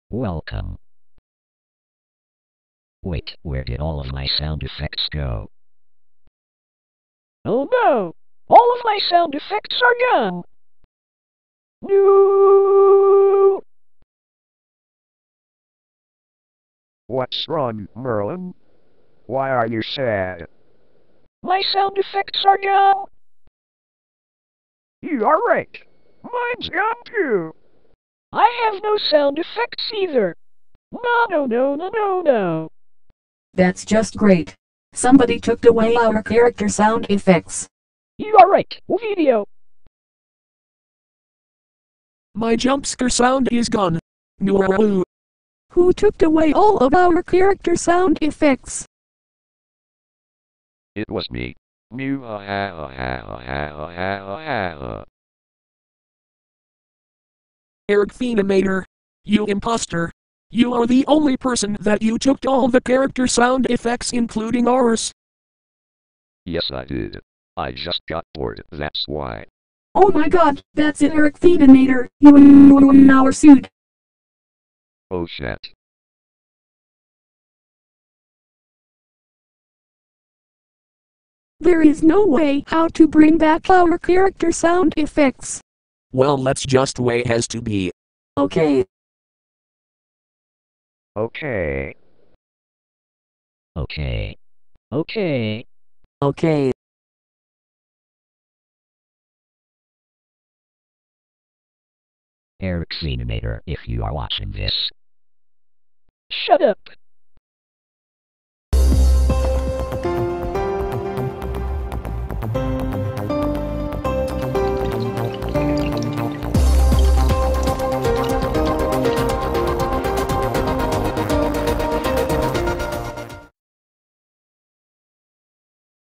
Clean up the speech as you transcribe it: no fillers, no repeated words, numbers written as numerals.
Welcome. Wait, where did all of my sound effects go? Oh no! All of my sound effects are gone! No! What's wrong, Merlin? Why are you sad? My sound effects are gone! You are right. Mine's gone too. I have no sound effects either! No. That's just great. Somebody took away our character sound effects. You are right, video. My jumpscare sound is gone. No. Who took away all of our character sound effects? It was me. Eric Phenomator. You imposter. You are the only person that you took all the character sound effects including ours. Yes, I did. I just got bored, that's why. Oh my god, that's it, Eric Phenomator. You in our suit. Oh shit. There is no way how to bring back our character sound effects. Well, let's just way has to be. Okay. Okay. Okay. Eric Xenomator, if you are watching this. Shut up.